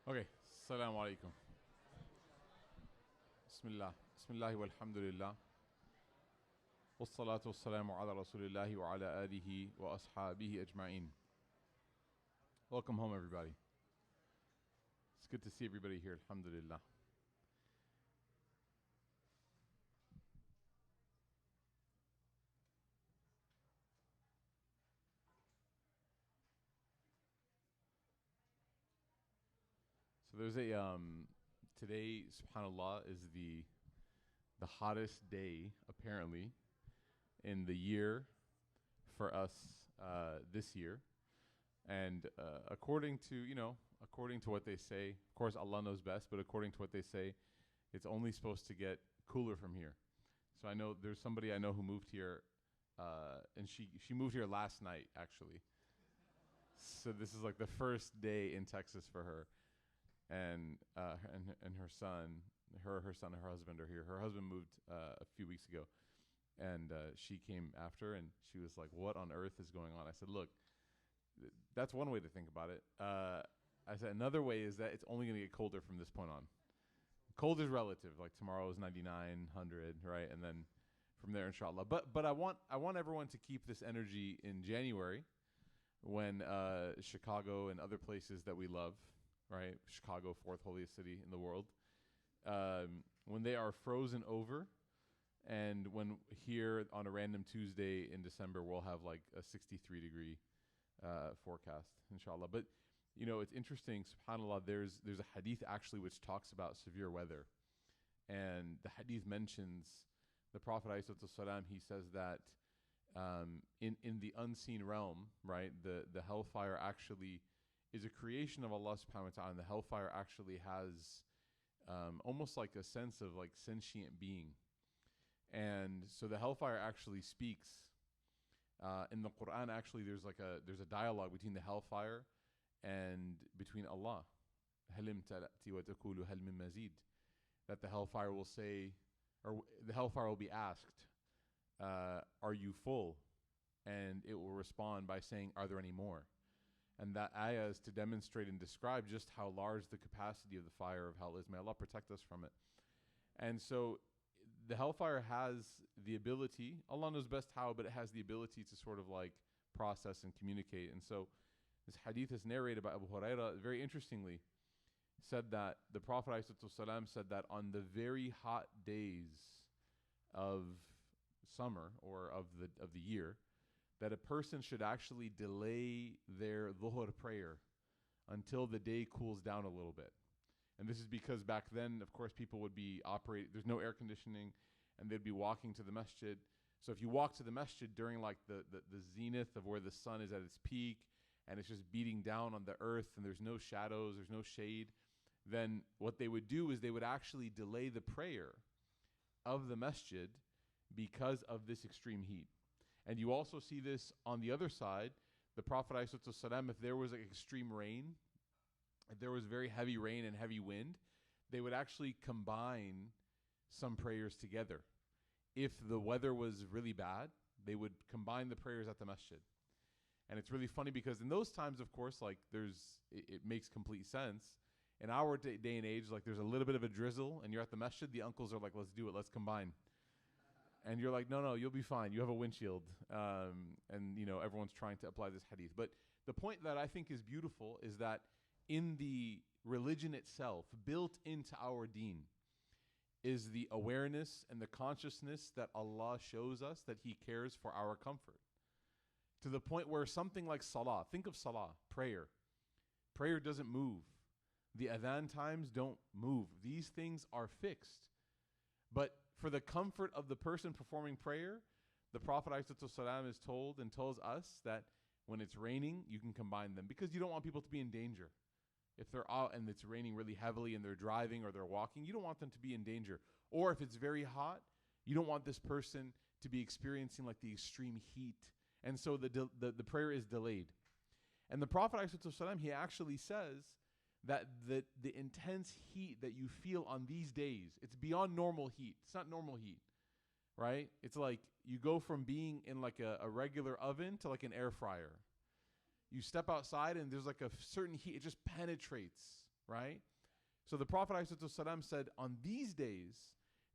Okay, Assalamu alaikum. Bismillah. Bismillah walhamdulillah. Wassalatu wassalamu ala rasulillahi wa ala alihi wa ashabihi ajma'in. Welcome home, everybody. It's good to see everybody here, alhamdulillah. So there's today, subhanAllah, is the hottest day, apparently, in the year for us this year. And according to what they say, of course Allah knows best, but according to what they say, it's only supposed to get cooler from here. So I know there's somebody I know who moved here, and she moved here last night, actually. So this is like the first day in Texas for her. And her son, her son and her husband are here. Her husband moved a few weeks ago, and she came after, and she was like, "What on earth is going on?" I said, "Look, that's one way to think about it." I said another way is that it's only going to get colder from this point on. Cold is relative. Like tomorrow is 99, 100, right, and then from there, inshallah. But I want everyone to keep this energy in January, when Chicago and other places that we love. Right, Chicago, fourth holiest city in the world, when they are frozen over, and when here on a random Tuesday in December we'll have like a 63-degree forecast, inshallah. But you know, it's interesting, subhanAllah, there's a hadith actually which talks about severe weather, and the hadith mentions the Prophet ﷺ. He says that in the unseen realm, right, the hellfire actually is a creation of Allah subhanahu wa ta'ala, and the hellfire actually has almost like a sense of like sentient being. And so the hellfire actually speaks. In the Quran, actually, there's a dialogue between the hellfire and between Allah. Halim talati wa taqulu hal min mazid. That the hellfire will say, or the hellfire will be asked, are you full? And it will respond by saying, are there any more? And that ayah is to demonstrate and describe just how large the capacity of the fire of hell is. May Allah protect us from it. And so the hellfire has the ability, Allah knows best how, but it has the ability to sort of like process and communicate. And so this hadith is narrated by Abu Hurairah, very interestingly, said that the Prophet ﷺ said that on the very hot days of summer or of the year, that a person should actually delay their dhuhr prayer until the day cools down a little bit. And this is because back then, of course, people would be there's no air conditioning, and they'd be walking to the masjid. So if you walk to the masjid during like the zenith of where the sun is at its peak, and it's just beating down on the earth, and there's no shadows, there's no shade, then what they would do is they would actually delay the prayer of the masjid because of this extreme heat. And you also see this on the other side. The Prophet ﷺ, if there was like extreme rain, if there was very heavy rain and heavy wind, they would actually combine some prayers together. If the weather was really bad, they would combine the prayers at the masjid. And it's really funny because in those times, of course, like it makes complete sense. In our day and age, like there's a little bit of a drizzle and you're at the masjid, the uncles are like, let's do it, let's combine. And you're like, no, you'll be fine. You have a windshield. And, you know, everyone's trying to apply this hadith. But the point that I think is beautiful is that in the religion itself, built into our deen, is the awareness and the consciousness that Allah shows us that He cares for our comfort. To the point where something like salah, think of salah, prayer. Prayer doesn't move. The adhan times don't move. These things are fixed. But for the comfort of the person performing prayer, the Prophet ﷺ is told and tells us that when it's raining, you can combine them because you don't want people to be in danger. If they're out and it's raining really heavily and they're driving or they're walking, you don't want them to be in danger. Or if it's very hot, you don't want this person to be experiencing like the extreme heat. And so the prayer is delayed. And the Prophet ﷺ, he actually says that the intense heat that you feel on these days, it's beyond normal heat. It's not normal heat, right? It's like you go from being in like a regular oven to like an air fryer. You step outside and there's like a certain heat, it just penetrates, right? So the Prophet ﷺ said, on these days,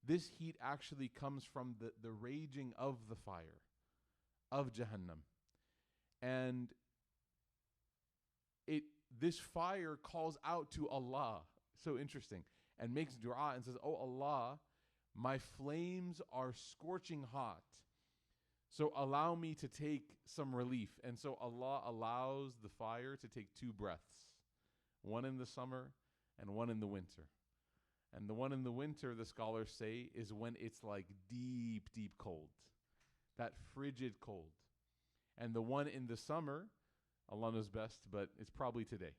this heat actually comes from the raging of the fire, of Jahannam. And this fire calls out to Allah, so interesting, and makes dua and says, oh Allah, my flames are scorching hot, so allow me to take some relief. And so Allah allows the fire to take 2 breaths, one in the summer and one in the winter. And the one in the winter, the scholars say, is when it's like deep, deep cold, that frigid cold. And the one in the summer, Allah knows best, but it's probably today.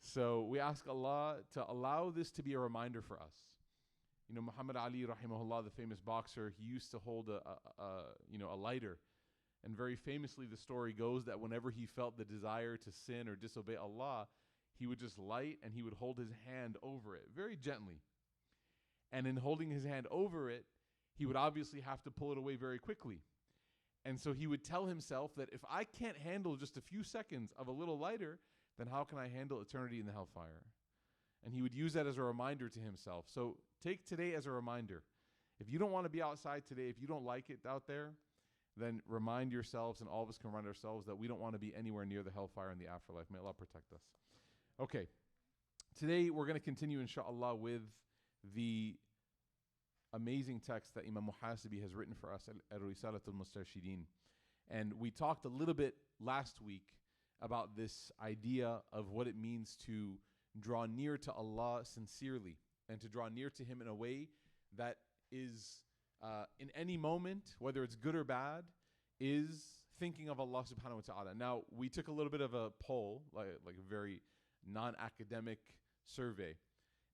So we ask Allah to allow this to be a reminder for us. You know, Muhammad Ali, rahimahullah, the famous boxer, he used to hold a lighter. And very famously, the story goes that whenever he felt the desire to sin or disobey Allah, he would just light and he would hold his hand over it very gently. And in holding his hand over it, he would obviously have to pull it away very quickly. And so he would tell himself that if I can't handle just a few seconds of a little lighter, then how can I handle eternity in the hellfire? And he would use that as a reminder to himself. So take today as a reminder. If you don't want to be outside today, if you don't like it out there, then remind yourselves, and all of us can remind ourselves, that we don't want to be anywhere near the hellfire in the afterlife. May Allah protect us. Okay. Today we're going to continue, inshallah, with the amazing text that Imam Muhasibi has written for us, Al-Risalat al-Mustarshidin. And we talked a little bit last week about this idea of what it means to draw near to Allah sincerely and to draw near to Him in a way that is, in any moment, whether it's good or bad, is thinking of Allah subhanahu wa ta'ala. Now, we took a little bit of a poll, like a very non-academic survey,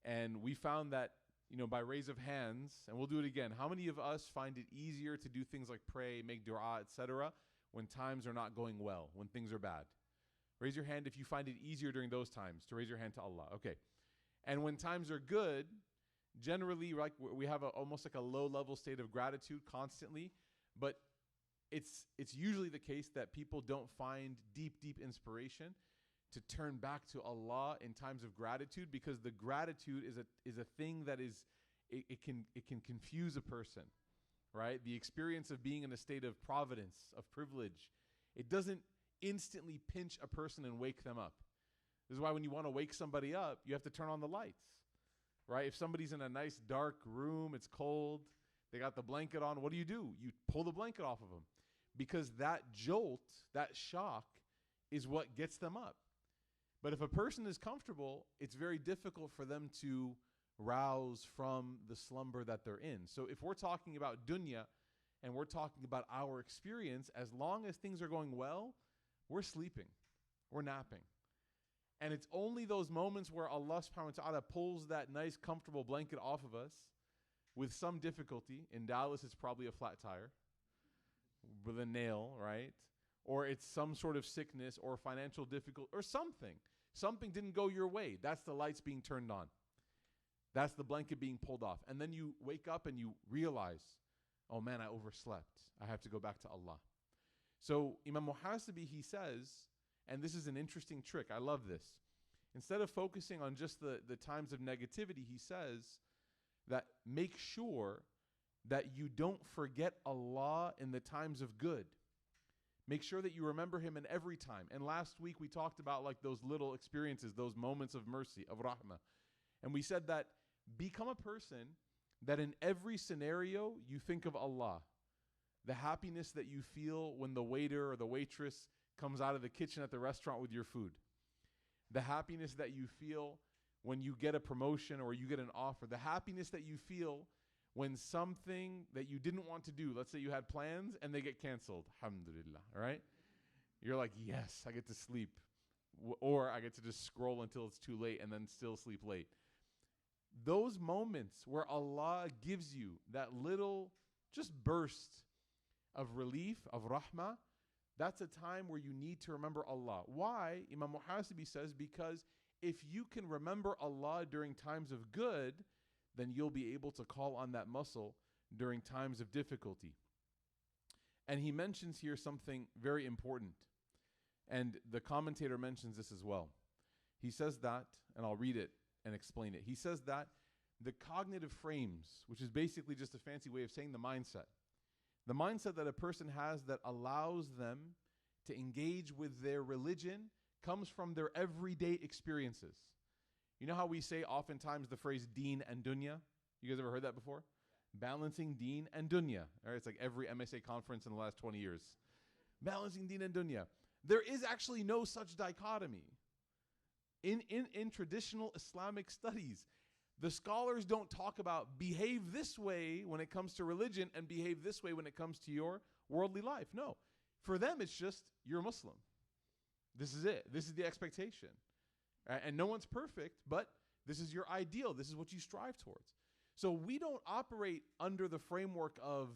and we found that, you know, by raise of hands, and we'll do it again, how many of us find it easier to do things like pray, make dua, etc., when times are not going well, when things are bad? Raise your hand if you find it easier during those times to raise your hand to Allah. Okay. And when times are good, generally, like, we have almost like a low-level state of gratitude constantly, but it's usually the case that people don't find deep, deep inspiration to turn back to Allah in times of gratitude, because the gratitude is a thing that is, it can confuse a person, right? The experience of being in a state of providence, of privilege, it doesn't instantly pinch a person and wake them up. This is why when you want to wake somebody up, you have to turn on the lights, right? If somebody's in a nice dark room, it's cold, they got the blanket on, what do? You pull the blanket off of them, because that jolt, that shock, is what gets them up. But if a person is comfortable, it's very difficult for them to rouse from the slumber that they're in. So if we're talking about dunya and we're talking about our experience, as long as things are going well, we're sleeping, we're napping. And it's only those moments where Allah subhanahu wa ta'ala pulls that nice comfortable blanket off of us with some difficulty. In Dallas, it's probably a flat tire with a nail, right? Or it's some sort of sickness or financial difficulty or something. Something didn't go your way. That's the lights being turned on. That's the blanket being pulled off. And then you wake up and you realize, oh man, I overslept. I have to go back to Allah. So Imam Muhasibi, he says, and this is an interesting trick, I love this. Instead of focusing on just the times of negativity, he says that make sure that you don't forget Allah in the times of good. Make sure that you remember Him in every time. And last week we talked about like those little experiences, those moments of mercy, of rahmah. And we said that become a person that in every scenario you think of Allah. The happiness that you feel when the waiter or the waitress comes out of the kitchen at the restaurant with your food. The happiness that you feel when you get a promotion or you get an offer. The happiness that you feel when something that you didn't want to do, let's say you had plans and they get canceled. Alhamdulillah, all right? You're like, yes, I get to sleep. Or I get to just scroll until it's too late and then still sleep late. Those moments where Allah gives you that little just burst of relief, of rahmah, that's a time where you need to remember Allah. Why? Imam Muhasibi says, because if you can remember Allah during times of good, then you'll be able to call on that muscle during times of difficulty. And he mentions here something very important. And the commentator mentions this as well. He says that, and I'll read it and explain it. He says that the cognitive frames, which is basically just a fancy way of saying the mindset that a person has that allows them to engage with their religion comes from their everyday experiences. You know how we say oftentimes the phrase deen and dunya? You guys ever heard that before? Balancing deen and dunya. All right, it's like every MSA conference in the last 20 years. Balancing deen and dunya. There is actually no such dichotomy. In traditional Islamic studies, the scholars don't talk about behave this way when it comes to religion and behave this way when it comes to your worldly life. No. For them, it's just, you're a Muslim. This is it. This is the expectation. And no one's perfect, but this is your ideal. This is what you strive towards. So we don't operate under the framework of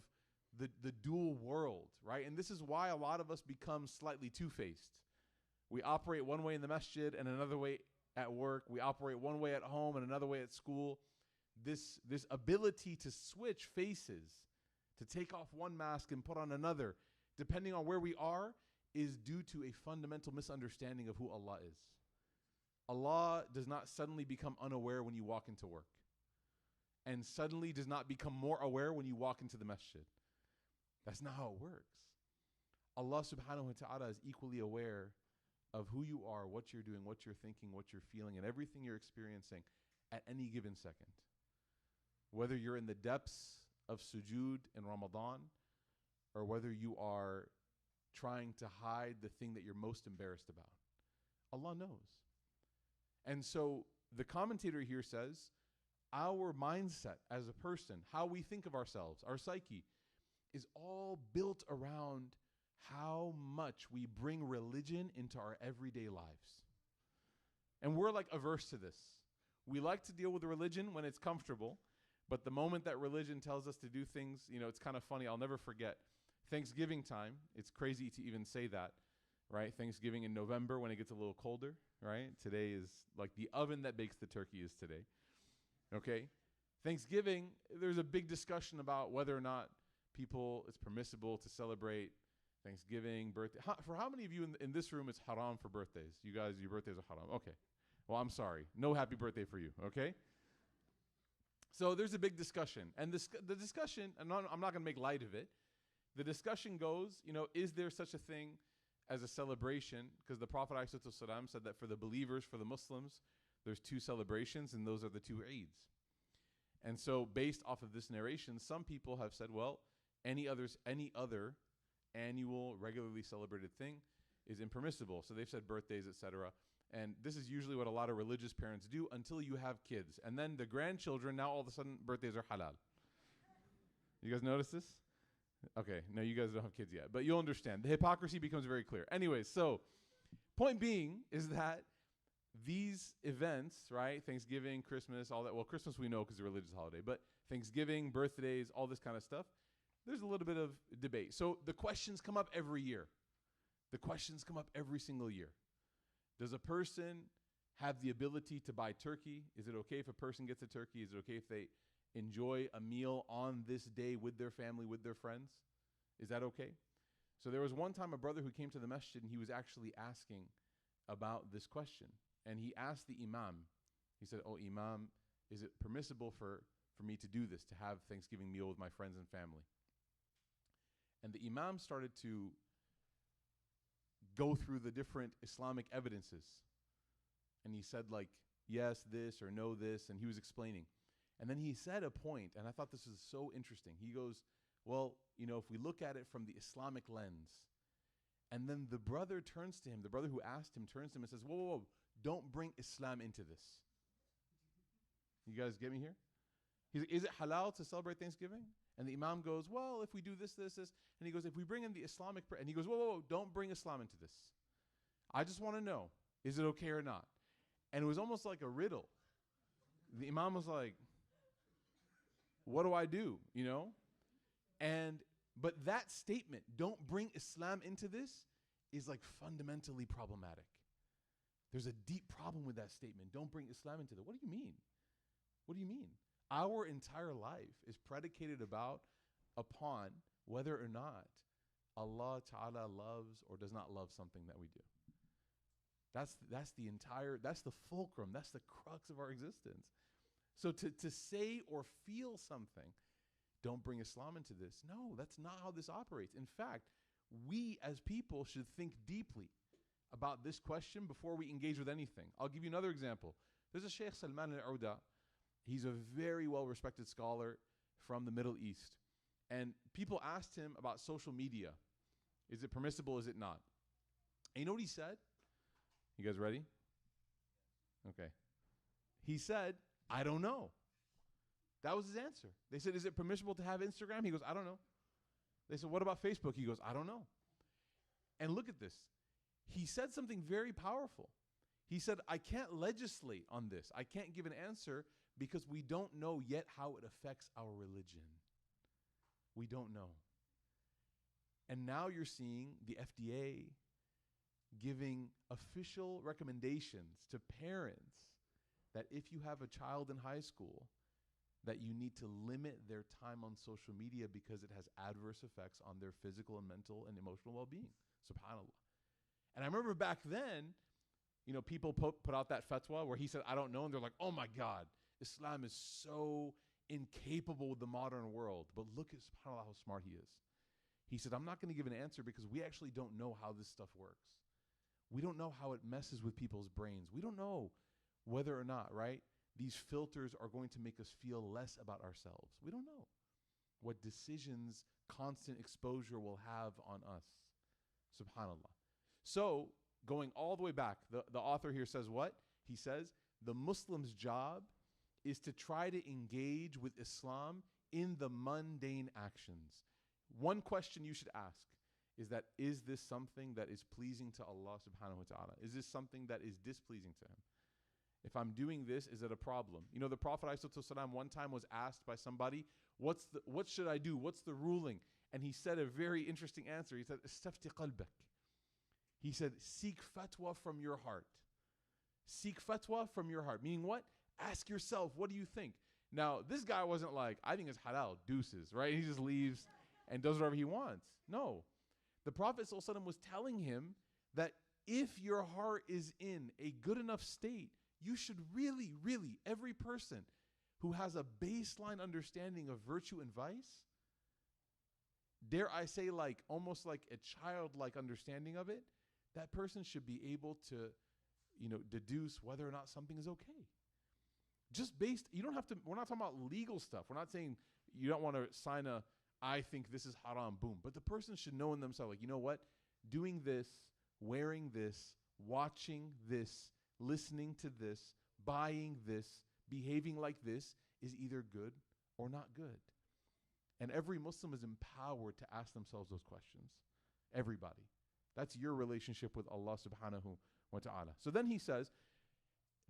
the dual world, right? And this is why a lot of us become slightly two-faced. We operate one way in the masjid and another way at work. We operate one way at home and another way at school. This ability to switch faces, to take off one mask and put on another, depending on where we are, is due to a fundamental misunderstanding of who Allah is. Allah does not suddenly become unaware when you walk into work, and suddenly does not become more aware when you walk into the masjid. That's not how it works. Allah subhanahu wa ta'ala is equally aware of who you are, what you're doing, what you're thinking, what you're feeling, and everything you're experiencing at any given second. Whether you're in the depths of sujood in Ramadan, or whether you are trying to hide the thing that you're most embarrassed about. Allah knows. And so the commentator here says, our mindset as a person, how we think of ourselves, our psyche, is all built around how much we bring religion into our everyday lives. And we're like averse to this. We like to deal with religion when it's comfortable, but the moment that religion tells us to do things, it's kind of funny. I'll never forget Thanksgiving time. It's crazy to even say that, right? Thanksgiving in November when it gets a little colder, right? Today is like the oven that bakes the turkey is today. Okay? Thanksgiving, there's a big discussion about whether or not it's permissible to celebrate Thanksgiving, birthday. For how many of you in this room it's haram for birthdays? You guys, your birthdays are haram. Okay. Well, I'm sorry. No happy birthday for you, okay? So there's a big discussion. And the discussion, and I'm not going to make light of it, the discussion goes, is there such a thing as a celebration? Because the Prophet ﷺ said that for the believers, for the Muslims, there's two celebrations, and those are the two Eids. And so based off of this narration, some people have said, well, any other annual, regularly celebrated thing is impermissible. So they've said birthdays, etc. And this is usually what a lot of religious parents do until you have kids. And then the grandchildren, now all of a sudden, birthdays are halal. You guys notice this? Okay, no, you guys don't have kids yet, but you'll understand. The hypocrisy becomes very clear. Anyways, so point being is that these events, right, Thanksgiving, Christmas, all that, well, Christmas we know because it's a religious holiday, but Thanksgiving, birthdays, all this kind of stuff, there's a little bit of debate. So the questions come up every year. The questions come up every single year. Does a person have the ability to buy turkey? Is it okay if a person gets a turkey? Is it okay if they enjoy a meal on this day with their family, with their friends? Is that okay? So there was one time a brother who came to the masjid and he was actually asking about this question. And he asked the imam, he said, oh, imam, is it permissible for me to do this, to have Thanksgiving meal with my friends and family? And the imam started to go through the different Islamic evidences. And he said like, yes, this or no, this. And he was explaining. And then he said a point, and I thought this was so interesting. He goes, well, if we look at it from the Islamic lens, and then the brother turns to him, the brother who asked him turns to him and says, whoa, whoa, whoa, don't bring Islam into this. You guys get me here? He's like, is it halal to celebrate Thanksgiving? And the imam goes, well, if we do this, this, this. And he goes, if we bring in the Islamic, and he goes, whoa, whoa, whoa, don't bring Islam into this. I just want to know, is it okay or not? And it was almost like a riddle. The imam was like, what do I do, But that statement, don't bring Islam into this, is like fundamentally problematic. There's a deep problem with that statement. Don't bring Islam into this. What do you mean? What do you mean? Our entire life is predicated upon whether or not Allah Ta'ala loves or does not love something that we do. That's the fulcrum, that's the crux of our existence. So to say or feel something, don't bring Islam into this. No, that's not how this operates. In fact, we as people should think deeply about this question before we engage with anything. I'll give you another example. There's a Sheikh Salman al-Auda. He's a very well-respected scholar from the Middle East. And people asked him about social media. Is it permissible? Is it not? And you know what he said? You guys ready? Okay. He said, I don't know. That was his answer. They said, is it permissible to have Instagram? He goes, I don't know. They said, what about Facebook? He goes, I don't know. And look at this. He said something very powerful. He said, I can't legislate on this. I can't give an answer because we don't know yet how it affects our religion. We don't know. And now you're seeing the FDA giving official recommendations to parents that if you have a child in high school, that you need to limit their time on social media because it has adverse effects on their physical and mental and emotional well-being. SubhanAllah. And I remember back then, you know, people put out that fatwa where he said, I don't know. And they're like, oh my God, Islam is so incapable with the modern world. But look at, SubhanAllah, how smart he is. He said, I'm not going to give an answer because we actually don't know how this stuff works. We don't know how it messes with people's brains. We don't know whether or not, right, these filters are going to make us feel less about ourselves. We don't know what decisions constant exposure will have on us. SubhanAllah. So, going all the way back, the author here says what? He says, the Muslim's job is to try to engage with Islam in the mundane actions. One question you should ask is this something that is pleasing to Allah subhanahu wa ta'ala? Is this something that is displeasing to him? If I'm doing this, is it a problem? You know, the Prophet ﷺ one time was asked by somebody, what should I do? What's the ruling? And he said a very interesting answer. He said, Istafti qalbak. He said, seek fatwa from your heart. Seek fatwa from your heart. Meaning what? Ask yourself, what do you think? Now, this guy wasn't like, I think it's halal, deuces, right? He just leaves and does whatever he wants. No. The Prophet ﷺ was telling him that if your heart is in a good enough state, you should really, really, every person who has a baseline understanding of virtue and vice, dare I say, like almost like a childlike understanding of it, that person should be able to, you know, deduce whether or not something is okay. Just based, you don't have to, we're not talking about legal stuff. We're not saying you don't want to sign a, I think this is haram, boom. But the person should know in themselves, like, you know what? Doing this, wearing this, watching this, listening to this, buying this, behaving like this is either good or not good. And every Muslim is empowered to ask themselves those questions. Everybody. That's your relationship with Allah subhanahu wa ta'ala. So then he says,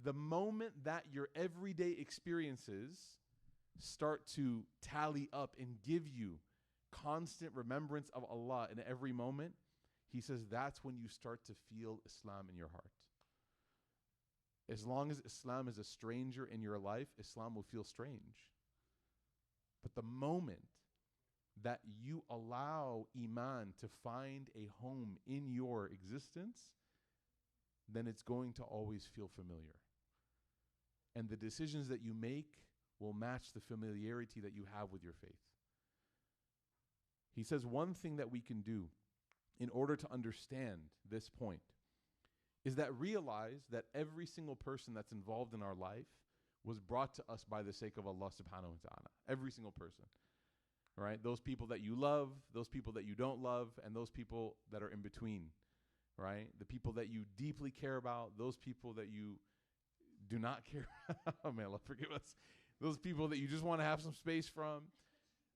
the moment that your everyday experiences start to tally up and give you constant remembrance of Allah in every moment, he says that's when you start to feel Islam in your heart. As long as Islam is a stranger in your life, Islam will feel strange. But the moment that you allow Iman to find a home in your existence, then it's going to always feel familiar. And the decisions that you make will match the familiarity that you have with your faith. He says one thing that we can do in order to understand this point is that realize that every single person that's involved in our life was brought to us by the sake of Allah subhanahu wa ta'ala. Every single person. Right? Those people that you love, those people that you don't love, and those people that are in between. Right? The people that you deeply care about, those people that you do not care about. Oh man, Allah forgive us. Those people that you just want to have some space from.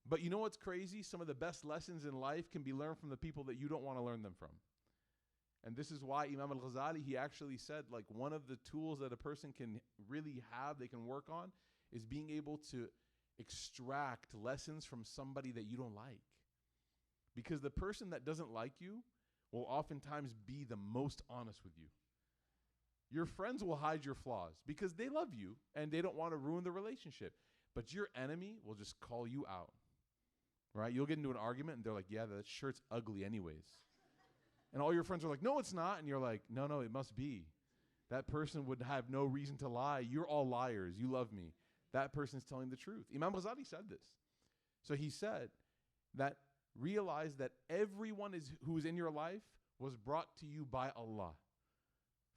But you know what's crazy? Some of the best lessons in life can be learned from the people that you don't want to learn them from. And this is why Imam al-Ghazali, he actually said, like, one of the tools that a person can really have, they can work on, is being able to extract lessons from somebody that you don't like. Because the person that doesn't like you will oftentimes be the most honest with you. Your friends will hide your flaws because they love you and they don't want to ruin the relationship. But your enemy will just call you out. Right? You'll get into an argument and they're like, yeah, that shirt's ugly anyways. And all your friends are like, no, it's not. And you're like, no, it must be. That person would have no reason to lie. You're all liars. You love me. That person's telling the truth. Imam Ghazali said this. So he said that realize that everyone who is in your life was brought to you by Allah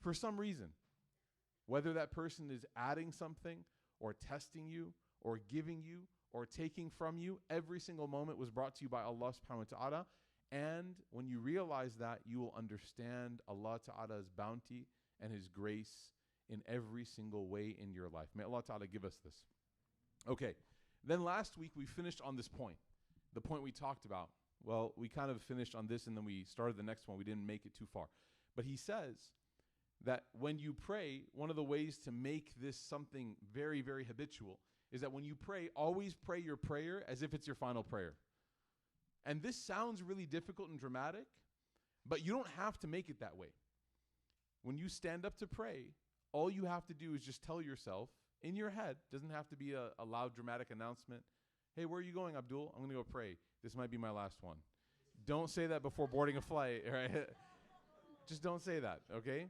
for some reason. Whether that person is adding something or testing you or giving you or taking from you, every single moment was brought to you by Allah subhanahu wa ta'ala. And when you realize that, you will understand Allah ta'ala's bounty and His grace in every single way in your life. May Allah ta'ala give us this. Okay, then last week we finished on this point, the point we talked about. Well, we kind of finished on this and then we started the next one. We didn't make it too far. But he says that when you pray, one of the ways to make this something very, very habitual is that when you pray, always pray your prayer as if it's your final prayer. And this sounds really difficult and dramatic, but you don't have to make it that way. When you stand up to pray, all you have to do is just tell yourself in your head, doesn't have to be a loud dramatic announcement. Hey, where are you going, Abdul? I'm going to go pray. This might be my last one. Don't say that before boarding a flight, right? Just don't say that, okay?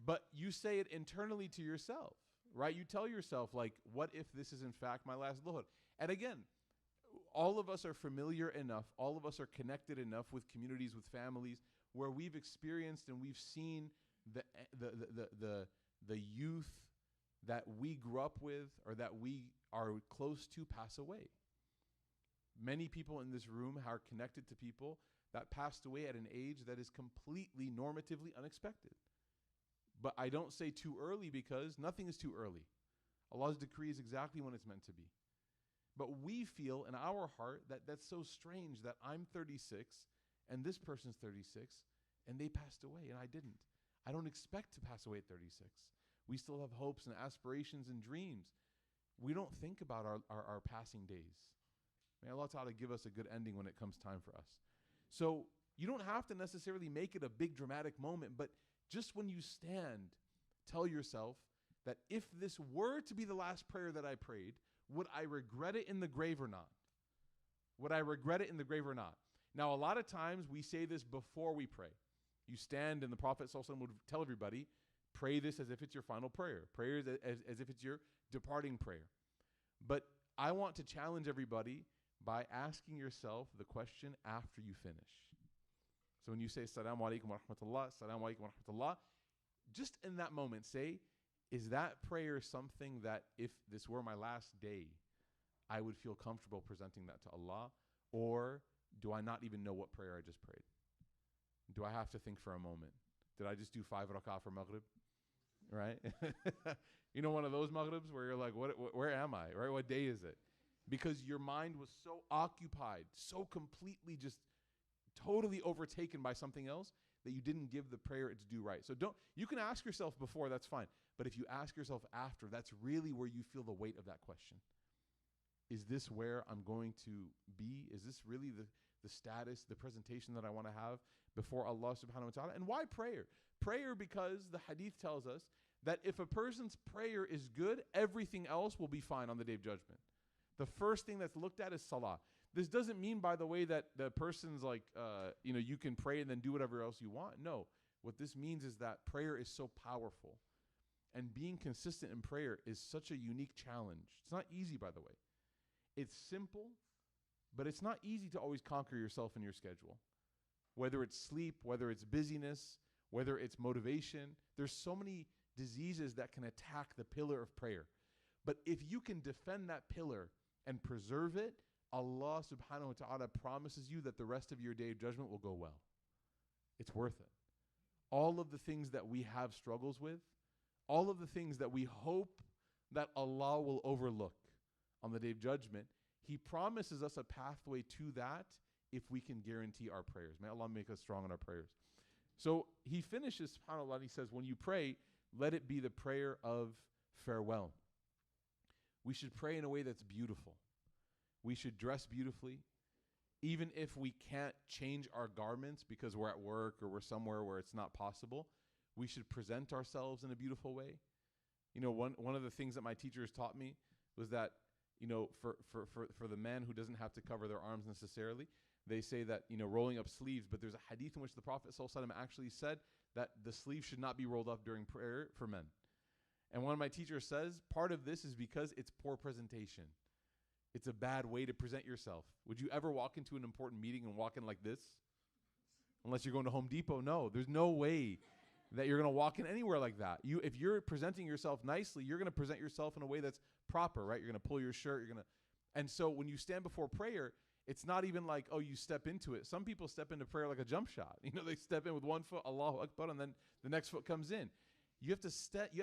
But you say it internally to yourself, right? You tell yourself, like, what if this is in fact my last Dhuhr? And again, all of us are familiar enough, all of us are connected enough with communities, with families, where we've experienced and we've seen the youth that we grew up with or that we are close to pass away. Many people in this room are connected to people that passed away at an age that is completely normatively unexpected. But I don't say too early because nothing is too early. Allah's decree is exactly when it's meant to be. But we feel in our heart that that's so strange that I'm 36 and this person's 36 and they passed away and I didn't. I don't expect to pass away at 36. We still have hopes and aspirations and dreams. We don't think about our passing days. May Allah Ta'ala give us a good ending when it comes time for us. So you don't have to necessarily make it a big dramatic moment, but just when you stand, tell yourself that if this were to be the last prayer that I prayed, would I regret it in the grave or not? Would I regret it in the grave or not? Now, a lot of times we say this before we pray. You stand and the Prophet ﷺ would tell everybody, pray this as if it's your final prayer. Pray as if it's your departing prayer. But I want to challenge everybody by asking yourself the question after you finish. So when you say, Assalamu alaikum wa rahmatullah, Assalamu alaikum wa rahmatullah, just in that moment say, is that prayer something that if this were my last day, I would feel comfortable presenting that to Allah? Or do I not even know what prayer I just prayed? Do I have to think for a moment? Did I just do 5 rak'ah for Maghrib? Right? You know, one of those Maghribs where you're like, where am I? Right? What day is it? Because your mind was so occupied, so completely just totally overtaken by something else that you didn't give the prayer its due right. So you can ask yourself before, that's fine. But if you ask yourself after, that's really where you feel the weight of that question. Is this where I'm going to be? Is this really the status, the presentation that I want to have before Allah subhanahu wa ta'ala? And why prayer? Prayer because the hadith tells us that if a person's prayer is good, everything else will be fine on the day of judgment. The first thing that's looked at is salah. This doesn't mean, by the way, that the person's like, you can pray and then do whatever else you want. No. What this means is that prayer is so powerful. And being consistent in prayer is such a unique challenge. It's not easy, by the way. It's simple, but it's not easy to always conquer yourself in your schedule. Whether it's sleep, whether it's busyness, whether it's motivation, there's so many diseases that can attack the pillar of prayer. But if you can defend that pillar and preserve it, Allah subhanahu wa ta'ala promises you that the rest of your day of judgment will go well. It's worth it. All of the things that we have struggles with, all of the things that we hope that Allah will overlook on the day of judgment, He promises us a pathway to that if we can guarantee our prayers. May Allah make us strong in our prayers. So he finishes, subhanAllah, and he says, when you pray, let it be the prayer of farewell. We should pray in a way that's beautiful. We should dress beautifully. Even if we can't change our garments because we're at work or we're somewhere where it's not possible, we should present ourselves in a beautiful way. You know, one of the things that my teachers taught me was that, you know, for the man who doesn't have to cover their arms necessarily, they say that, you know, rolling up sleeves, but there's a hadith in which the Prophet ﷺ actually said that the sleeve should not be rolled up during prayer for men. And one of my teachers says, part of this is because it's poor presentation. It's a bad way to present yourself. Would you ever walk into an important meeting and walk in like this? Unless you're going to Home Depot? No, there's no way that you're going to walk in anywhere like that. If you're presenting yourself nicely, you're going to present yourself in a way that's proper, right? You're going to pull your shirt. And so when you stand before prayer, it's not even like, oh, you step into it. Some people step into prayer like a jump shot. They step in with one foot, Allahu Akbar, and then the next foot comes in. You have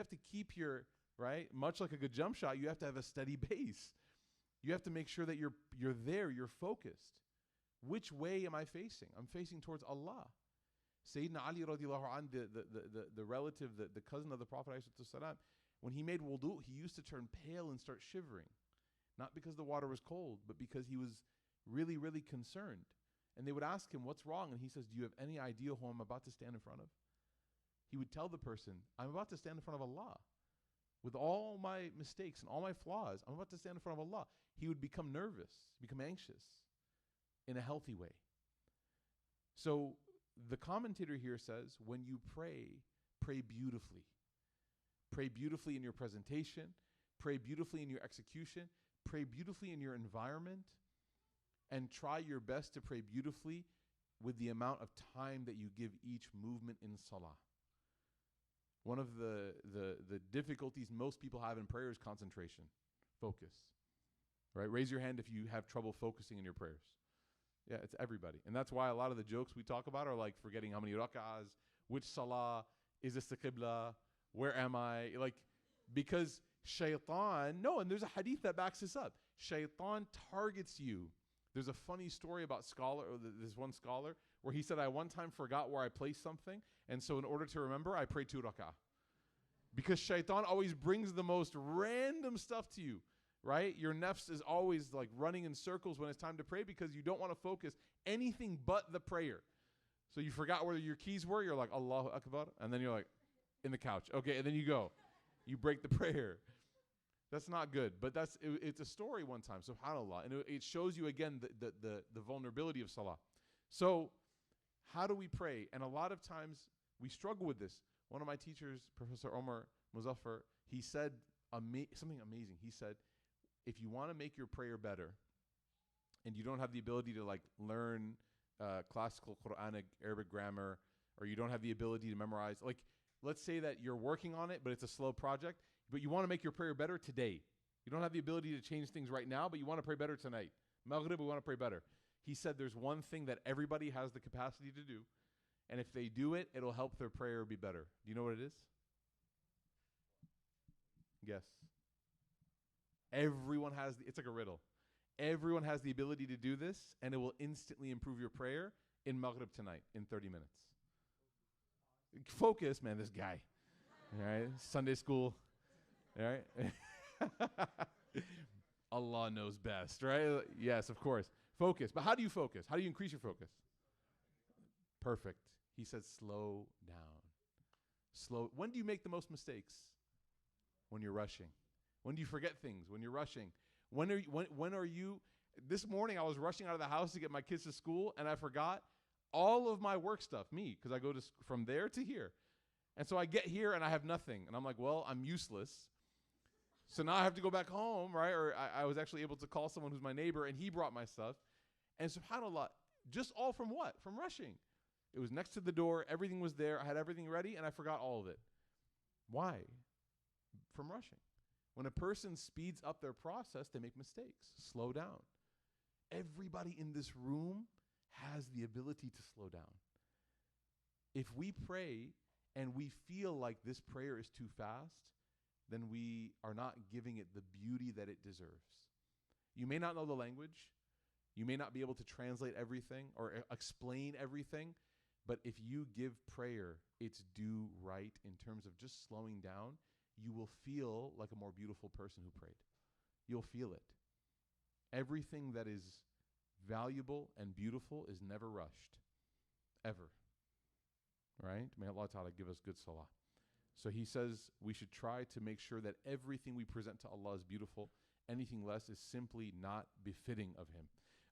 to keep your, right? Much like a good jump shot, you have to have a steady base. You have to make sure that you're there, you're focused. Which way am I facing? I'm facing towards Allah. Sayyidina Ali radiallahu anh, the relative, the cousin of the Prophet ﷺ, when he made wudu, he used to turn pale and start shivering. Not because the water was cold, but because he was really, really concerned. And they would ask him, what's wrong? And he says, do you have any idea who I'm about to stand in front of? He would tell the person, I'm about to stand in front of Allah. With all my mistakes and all my flaws, I'm about to stand in front of Allah. He would become nervous, become anxious in a healthy way. So the commentator here says, when you pray, pray beautifully. Pray beautifully in your presentation. Pray beautifully in your execution. Pray beautifully in your environment. And try your best to pray beautifully with the amount of time that you give each movement in salah. One of the difficulties most people have in prayer is concentration, focus. Right? Raise your hand if you have trouble focusing in your prayers. Yeah, it's everybody. And that's why a lot of the jokes we talk about are like forgetting how many rak'ahs, which salah, is this the qibla, where am I? Like, because shaitan, no, and there's a hadith that backs this up. Shaitan targets you. There's a funny story about this one scholar where he said, I one time forgot where I placed something, and so in order to remember, I prayed 2 rak'ah. Because shaitan always brings the most random stuff to you, right? Your nafs is always like running in circles when it's time to pray because you don't want to focus anything but the prayer. So you forgot where your keys were, you're like, Allahu Akbar, and then you're like, in the couch. Okay, and then you go. You break the prayer. That's not good, but it's a story one time, subhanAllah, and it shows you again the vulnerability of salah. So how do we pray? And a lot of times we struggle with this. One of my teachers, Professor Omar Muzaffar, he said something amazing. He said, if you want to make your prayer better and you don't have the ability to like learn classical Quranic Arabic grammar, or you don't have the ability to memorize, like let's say that you're working on it, but it's a slow project, but you want to make your prayer better today. You don't have the ability to change things right now, but you want to pray better tonight. Maghrib, we want to pray better. He said there's one thing that everybody has the capacity to do, and if they do it, it'll help their prayer be better. Do you know what it is? Guess. Everyone has, it's like a riddle. Everyone has the ability to do this, and it will instantly improve your prayer in Maghrib tonight, in 30 minutes. Focus, man, this guy. All right, Sunday school. All right. Allah knows best, right? Yes, of course. Focus. But how do you focus? How do you increase your focus? Perfect. He said slow down. Slow. When do you make the most mistakes? When you're rushing. When do you forget things? When you're rushing. When are you this morning I was rushing out of the house to get my kids to school, and I forgot all of my work stuff, me, because I go to from there to here. And so I get here and I have nothing. And I'm like, well, I'm useless. So now I have to go back home, right? Or I was actually able to call someone who's my neighbor, and he brought my stuff. And subhanAllah, just all from what? From rushing. It was next to the door. Everything was there. I had everything ready, and I forgot all of it. Why? From rushing. When a person speeds up their process, they make mistakes. Slow down. Everybody in this room has the ability to slow down. If we pray and we feel like this prayer is too fast, then we are not giving it the beauty that it deserves. You may not know the language. You may not be able to translate everything or explain everything, but if you give prayer its due right in terms of just slowing down, you will feel like a more beautiful person who prayed. You'll feel it. Everything that is valuable and beautiful is never rushed, ever. Right? May Allah Ta'ala give us good salah. So he says we should try to make sure that everything we present to Allah is beautiful. Anything less is simply not befitting of him.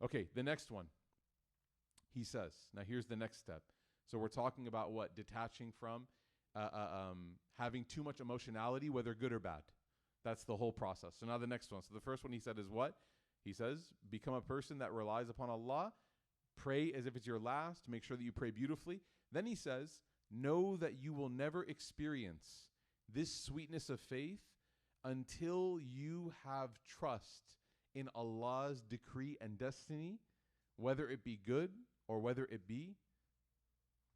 Okay, the next one. He says, now here's the next step. So we're talking about what? Detaching from having too much emotionality, whether good or bad. That's the whole process. So now the next one. So the first one he said is what? He says, become a person that relies upon Allah. Pray as if it's your last. Make sure that you pray beautifully. Then he says, know that you will never experience this sweetness of faith until you have trust in Allah's decree and destiny, whether it be good or whether it be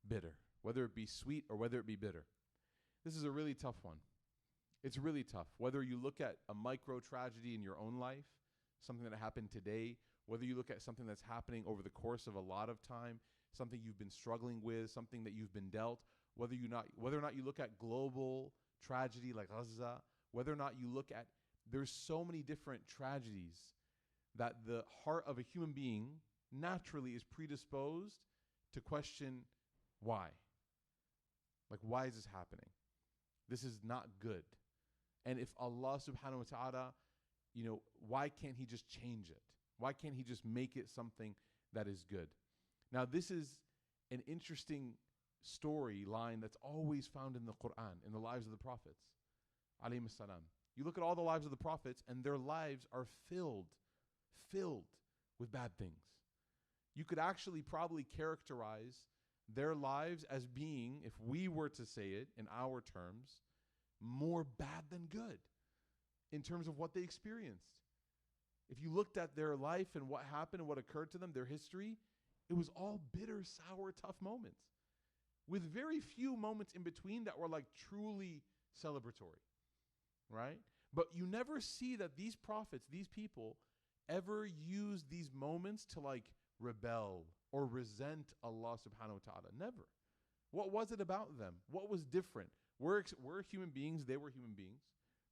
bitter, whether it be sweet or whether it be bitter. This is a really tough one. It's really tough. Whether you look at a micro tragedy in your own life, something that happened today, whether you look at something that's happening over the course of a lot of time, something you've been struggling with, something that you've been dealt, whether or not you look at global tragedy like Gaza, whether or not you look at, there's so many different tragedies that the heart of a human being naturally is predisposed to question why. Like, why is this happening? This is not good. And if Allah subhanahu wa ta'ala, why can't he just change it? Why can't he just make it something that is good? Now, this is an interesting storyline that's always found in the Quran, in the lives of the prophets, alayhim salam. You look at all the lives of the prophets, and their lives are filled with bad things. You could actually probably characterize their lives as being, if we were to say it in our terms, more bad than good in terms of what they experienced. If you looked at their life and what happened and what occurred to them, their history, it was all bitter, sour, tough moments with very few moments in between that were like truly celebratory, right? But you never see that these prophets, these people, ever use these moments to like rebel or resent Allah subhanahu wa ta'ala. Never. What was it about them? What was different? We're human beings. They were human beings.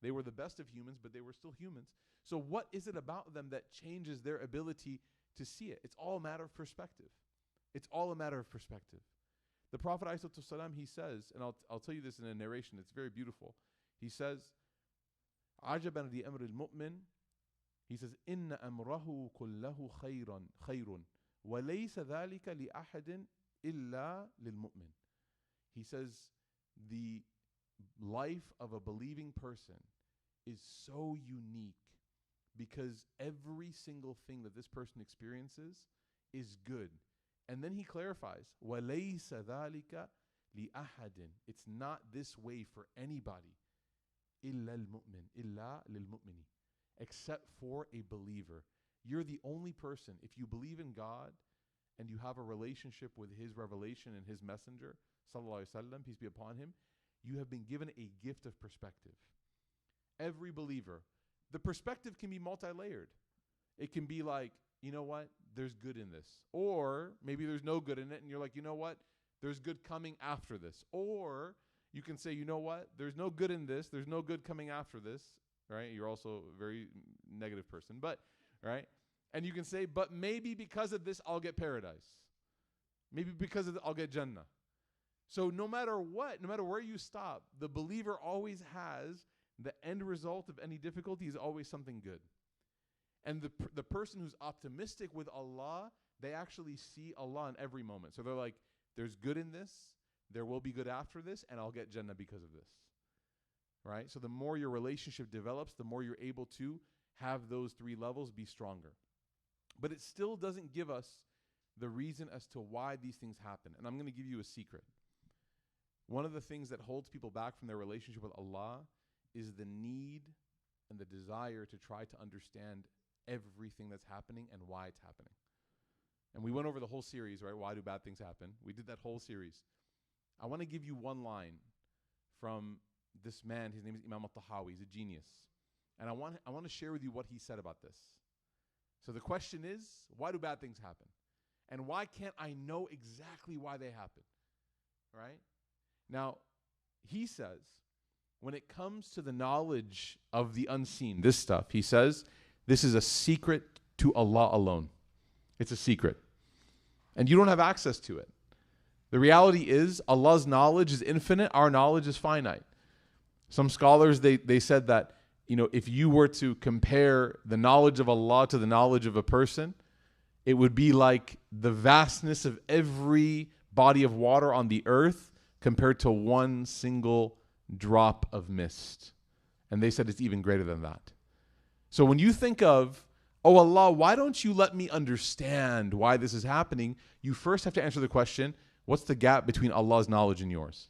They were the best of humans, but they were still humans. So what is it about them that changes their ability to see it? It's all a matter of perspective. It's all a matter of perspective. The Prophet ﷺ, he says, and I'll tell you this in a narration, it's very beautiful. He says, عَجَبًا لِأَمْرِ الْمُؤْمِنِ. He says, إِنَّ أَمْرَهُ كُلَّهُ خَيْرٌ وَلَيْسَ ذَلِكَ لِأَحَدٍ إِلَّا لِلْمُؤْمِنِ. He says, the life of a believing person is so unique because every single thing that this person experiences is good. And then he clarifies, وَلَيْسَ ذَلِكَ لِأَحَدٍ. It's not this way for anybody. إِلَّا الْمُؤْمِنِ إِلَّا لِلْمُؤْمِنِ. Except for a believer. You're the only person, if you believe in God and you have a relationship with his revelation and his messenger, sallallahu alaihi wasallam, peace be upon him, you have been given a gift of perspective. Every believer. The perspective can be multi-layered. It can be like, you know what? There's good in this. Or maybe there's no good in it and you're like, you know what? There's good coming after this. Or you can say, you know what? There's no good in this. There's no good coming after this. Right? You're also a very negative person. But, right? And you can say, but maybe because of this, I'll get paradise. Maybe because of it, I'll get Jannah. So no matter what, no matter where you stop, the believer always has the end result of any difficulty is always something good. And the person who's optimistic with Allah, they actually see Allah in every moment. So they're like, there's good in this, there will be good after this, and I'll get Jannah because of this. Right? So the more your relationship develops, the more you're able to have those three levels be stronger. But it still doesn't give us the reason as to why these things happen. And I'm going to give you a secret. One of the things that holds people back from their relationship with Allah is the need and the desire to try to understand everything that's happening and why it's happening. And we went over the whole series, right? Why do bad things happen? We did that whole series. I want to give you one line from this man. His name is Imam al-Tahawi. He's a genius. And I want to share with you what he said about this. So the question is, why do bad things happen? And why can't I know exactly why they happen? Right? Now, he says, when it comes to the knowledge of the unseen, this stuff, he says, this is a secret to Allah alone. It's a secret. And you don't have access to it. The reality is, Allah's knowledge is infinite, our knowledge is finite. Some scholars, they said that, if you were to compare the knowledge of Allah to the knowledge of a person, it would be like the vastness of every body of water on the earth compared to one single drop of mist. And they said it's even greater than that. So when you think of, oh Allah, why don't you let me understand why this is happening? You first have to answer the question, what's the gap between Allah's knowledge and yours?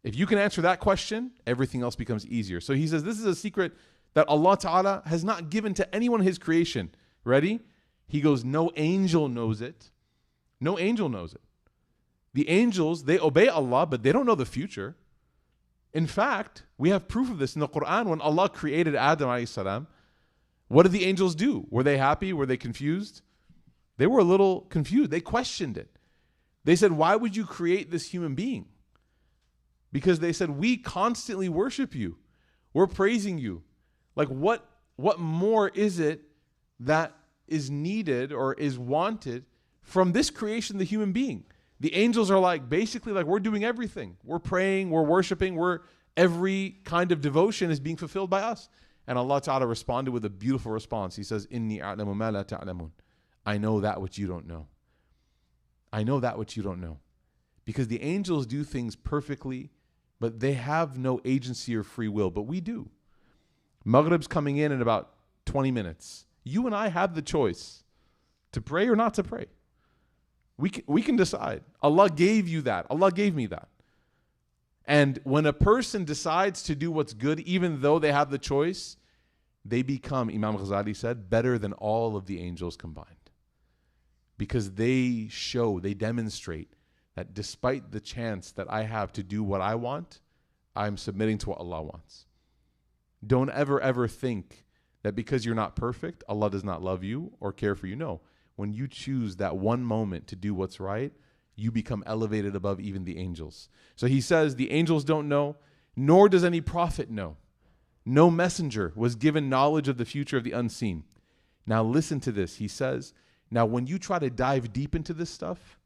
If you can answer that question, everything else becomes easier. So he says this is a secret that Allah Ta'ala has not given to anyone in his creation. Ready? He goes, no angel knows it. No angel knows it. The angels, they obey Allah, but they don't know the future. In fact, we have proof of this in the Quran. When Allah created Adam alayhi salam, what did the angels do? Were they happy? Were they confused? They were a little confused. They questioned it. They said, why would you create this human being? Because they said, we constantly worship you. We're praising you. Like what more is it that is needed or is wanted from this creation, the human being? The angels are like, basically like, we're doing everything. We're praying, we're worshiping, every kind of devotion is being fulfilled by us. And Allah Ta'ala responded with a beautiful response. He says, Inni a'lamu ma la ta'lamun. I know that which you don't know. I know that which you don't know. Because the angels do things perfectly, but they have no agency or free will, but we do. Maghrib's coming in about 20 minutes. You and I have the choice to pray or not to pray. We can decide. Allah gave you that. Allah gave me that. And when a person decides to do what's good, even though they have the choice, they become, Imam Ghazali said, better than all of the angels combined. Because they demonstrate that despite the chance that I have to do what I want, I'm submitting to what Allah wants. Don't ever think that because you're not perfect, Allah does not love you or care for you. No. When you choose that one moment to do what's right, you become elevated above even the angels. So he says the angels don't know, nor does any prophet know. No messenger was given knowledge of the future of the unseen. Now listen to this. He says, now when you try to dive deep into this stuff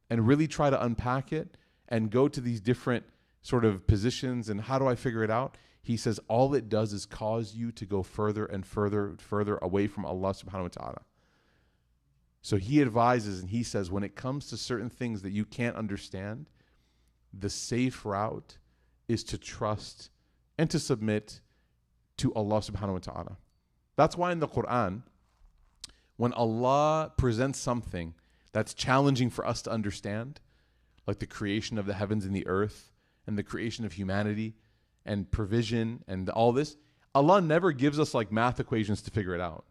and really try to unpack it and go to these different sort of positions and how do I figure it out? He says all it does is cause you to go further and further away from Allah subhanahu wa ta'ala. So he advises and he says when it comes to certain things that you can't understand, the safe route is to trust and to submit to Allah subhanahu wa ta'ala. That's why in the Quran, when Allah presents something that's challenging for us to understand, like the creation of the heavens and the earth and the creation of humanity and provision and all this, Allah never gives us like math equations to figure it out.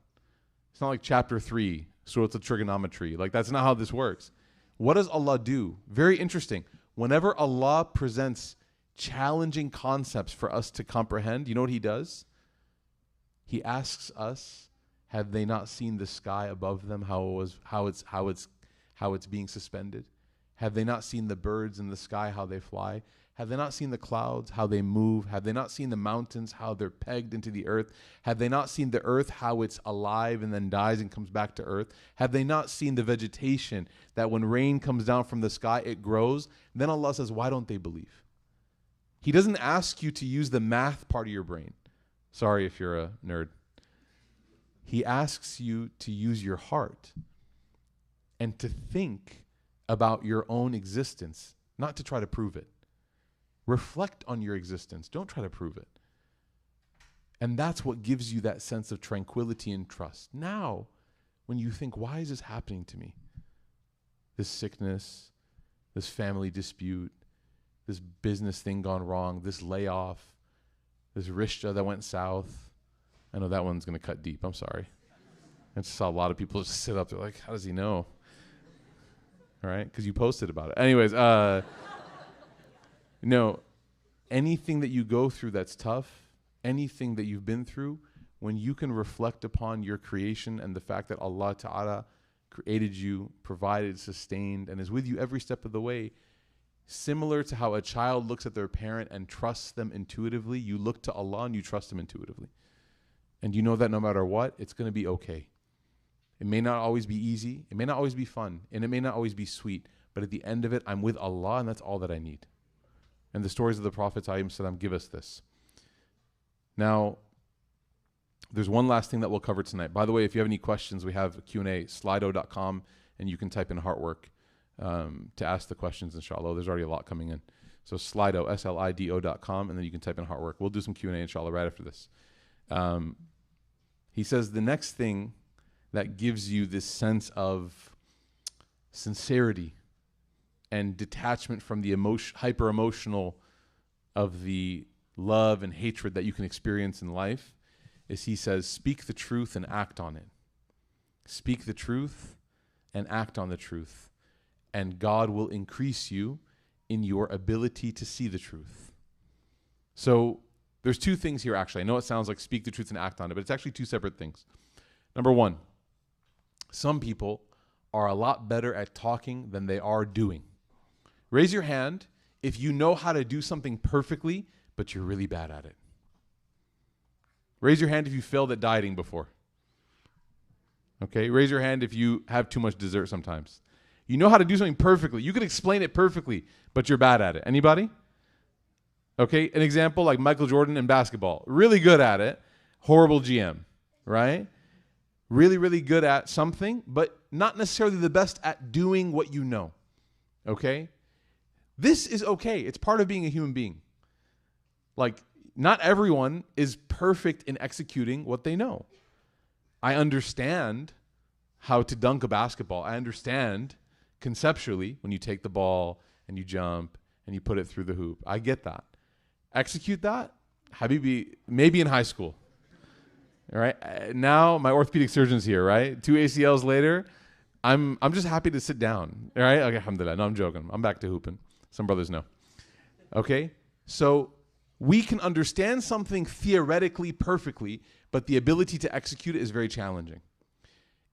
It's not like chapter 3, Surah Trigonometry. Like that's not how this works. What does Allah do? Very interesting. Whenever Allah presents challenging concepts for us to comprehend, you know what he does? He asks us, have they not seen the sky above them, how it's being suspended? Have they not seen the birds in the sky, how they fly? Have they not seen the clouds, how they move? Have they not seen the mountains, how they're pegged into the earth? Have they not seen the earth, how it's alive and then dies and comes back to earth? Have they not seen the vegetation, that when rain comes down from the sky, it grows? Then Allah says, why don't they believe? He doesn't ask you to use the math part of your brain. Sorry if you're a nerd. He asks you to use your heart and to think about your own existence, not to try to prove it. Reflect on your existence. Don't try to prove it. And that's what gives you that sense of tranquility and trust. Now, when you think, why is this happening to me? This sickness, this family dispute, this business thing gone wrong, this layoff, this rishta that went south. I know that one's going to cut deep. I'm sorry. I just saw a lot of people just sit up. They're like, how does he know? All right? Because you posted about it. Anyways, no, anything that you go through that's tough, anything that you've been through, when you can reflect upon your creation and the fact that Allah Ta'ala created you, provided, sustained, and is with you every step of the way, similar to how a child looks at their parent and trusts them intuitively, you look to Allah and you trust Him intuitively. And you know that no matter what, it's going to be okay. It may not always be easy, it may not always be fun, and it may not always be sweet, but at the end of it, I'm with Allah and that's all that I need. And the stories of the Prophets ﷺ give us this. Now, there's one last thing that we'll cover tonight. By the way, if you have any questions, we have a Q&A, slido.com, and you can type in Heartwork. to ask the questions, inshallah. There's already a lot coming in. So Slido, SLIDO.com, and then you can type in Heartwork. We'll do some Q&A, inshallah, right after this. He says the next thing that gives you this sense of sincerity and detachment from the hyper-emotional of the love and hatred that you can experience in life is, he says, speak the truth and act on it. Speak the truth and act on the truth, and God will increase you in your ability to see the truth. So there's two things here, actually. I know it sounds like speak the truth and act on it, but it's actually two separate things. Number one, some people are a lot better at talking than they are doing. Raise your hand if you know how to do something perfectly, but you're really bad at it. Raise your hand if you failed at dieting before. Okay, raise your hand if you have too much dessert sometimes. You know how to do something perfectly. You can explain it perfectly, but you're bad at it. Anybody? Okay, an example like Michael Jordan in basketball. Really good at it, horrible GM, right? Really, really good at something, but not necessarily the best at doing what you know, okay? This is okay. It's part of being a human being. Like, not everyone is perfect in executing what they know. I understand how to dunk a basketball. I understand conceptually when you take the ball and you jump and you put it through the hoop. I get that. Execute that, Habibi, maybe in high school. All right. Now my orthopedic surgeon's here, right? 2 ACLs later, I'm just happy to sit down. All right. Okay, alhamdulillah. No, I'm joking. I'm back to hooping. Some brothers know. Okay. So we can understand something theoretically perfectly, but the ability to execute it is very challenging.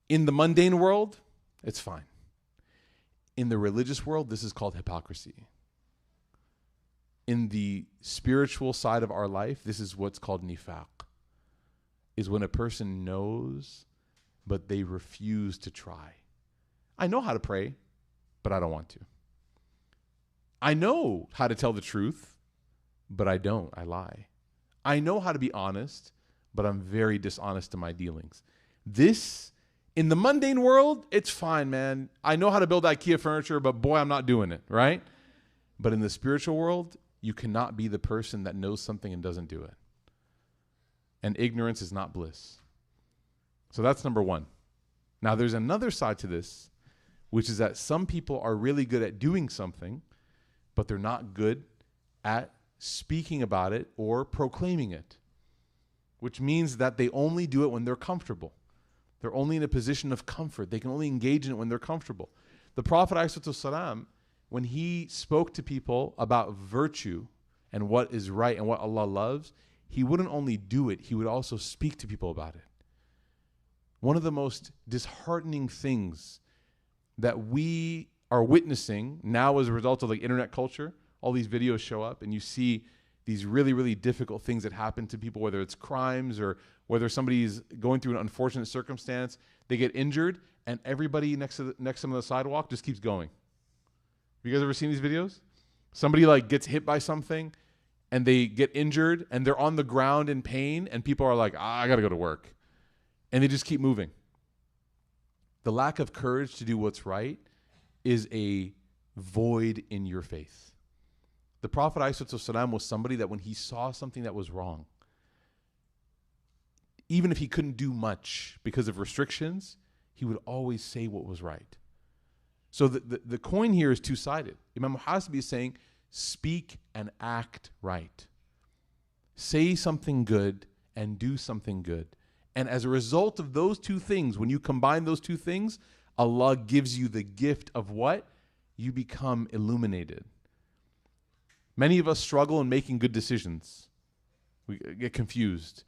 In the mundane world, it's fine. In the religious world, this is called hypocrisy. In the spiritual side of our life, this is what's called nifaq, is when a person knows, but they refuse to try. I know how to pray, but I don't want to. I know how to tell the truth, but I don't. I lie. I know how to be honest, but I'm very dishonest in my dealings. This, in the mundane world, it's fine, man. I know how to build IKEA furniture, but boy, I'm not doing it, right? But in the spiritual world, you cannot be the person that knows something and doesn't do it. And ignorance is not bliss. So that's number one. Now, there's another side to this, which is that some people are really good at doing something, but they're not good at speaking about it or proclaiming it, which means that they only do it when they're comfortable. They're only in a position of comfort. They can only engage in it when they're comfortable. The Prophet ﷺ, when he spoke to people about virtue and what is right and what Allah loves, he wouldn't only do it, he would also speak to people about it. One of the most disheartening things that we are witnessing now as a result of like internet culture, all these videos show up and you see these really, really difficult things that happen to people, whether it's crimes or whether somebody's going through an unfortunate circumstance, they get injured and everybody next to them on the sidewalk just keeps going. Have you guys ever seen these videos? Somebody like gets hit by something and they get injured and they're on the ground in pain and people are like, I got to go to work. And they just keep moving. The lack of courage to do what's right is a void in your faith. The Prophet ﷺ was somebody that when he saw something that was wrong, even if he couldn't do much because of restrictions, he would always say what was right. So the coin here is two-sided. Imam Muhasibi is saying, speak and act right. Say something good and do something good. And as a result of those two things, when you combine those two things, Allah gives you the gift of what? You become illuminated. Many of us struggle in making good decisions. We get confused.